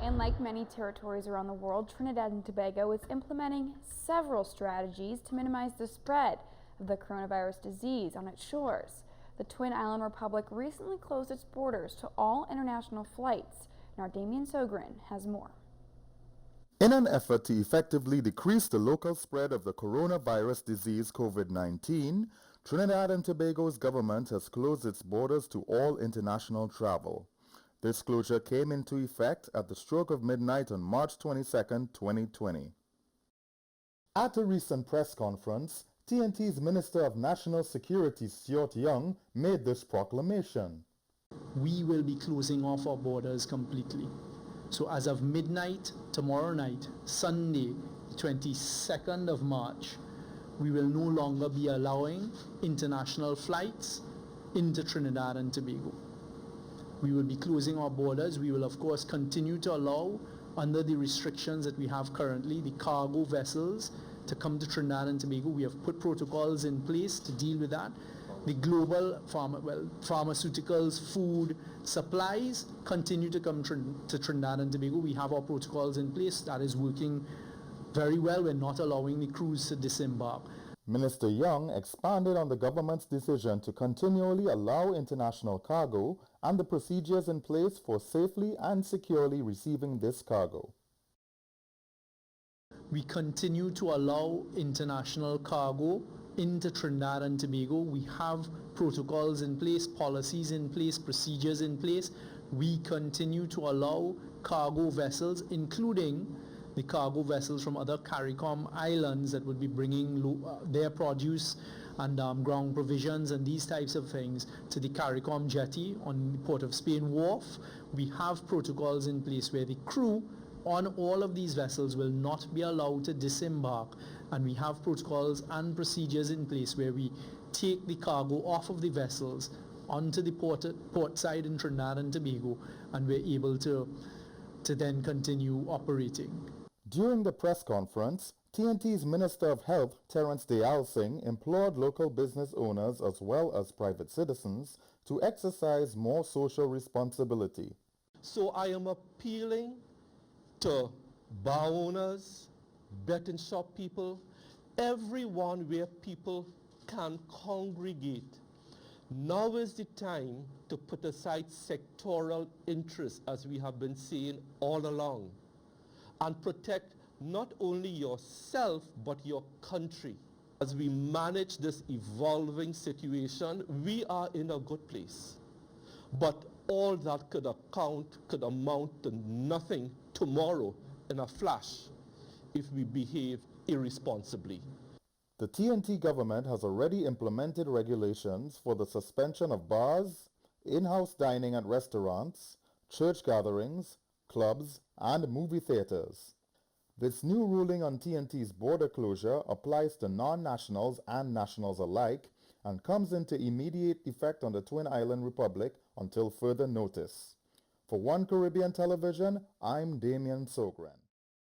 And like many territories around the world, Trinidad and Tobago is implementing several strategies to minimize the spread of the coronavirus disease on its shores. The Twin Island Republic recently closed its borders to all international flights. And our Damian Sogren has more. In an effort to effectively decrease the local spread of the coronavirus disease COVID-19, Trinidad and Tobago's government has closed its borders to all international travel. This closure came into effect at the stroke of midnight on March 22, 2020. At a recent press conference, TNT's Minister of National Security, Stuart Young, made this proclamation. We will be closing off our borders completely. So as of midnight tomorrow night, Sunday, 22nd of March, we will no longer be allowing international flights into Trinidad and Tobago. We will be closing our borders. We will of course continue to allow, under the restrictions that we have currently, the cargo vessels to come to Trinidad and Tobago. We have put protocols in place to deal with that. The global pharmaceuticals, food, supplies continue to come to Trinidad and Tobago. We have our protocols in place. That is working very well. We're not allowing the crews to disembark. Minister Young expanded on the government's decision to continually allow international cargo and the procedures in place for safely and securely receiving this cargo. We continue to allow international cargo into Trinidad and Tobago. We have protocols in place, policies in place, procedures in place. We continue to allow cargo vessels, including the cargo vessels from other CARICOM islands that would be bringing their produce and ground provisions and these types of things to the CARICOM jetty on the Port of Spain wharf. We have protocols in place where the crew on all of these vessels will not be allowed to disembark, and we have protocols and procedures in place where we take the cargo off of the vessels onto the port side in Trinidad and Tobago, and we're able to then continue operating. During the press conference, TNT's Minister of Health, Terence Dayal implored local business owners as well as private citizens to exercise more social responsibility. So I am appealing to bar owners, betting shop people, everyone where people can congregate. Now is the time to put aside sectoral interests, as we have been saying all along, and protect not only yourself but your country. As we manage this evolving situation, we are in a good place. But all that could amount to nothing tomorrow in a flash if we behave irresponsibly. The TNT government has already implemented regulations for the suspension of bars, in-house dining at restaurants, church gatherings, clubs, and movie theaters. This new ruling on TNT's border closure applies to non-nationals and nationals alike and comes into immediate effect on the Twin Island Republic until further notice. For One Caribbean Television, I'm Damian Sogren.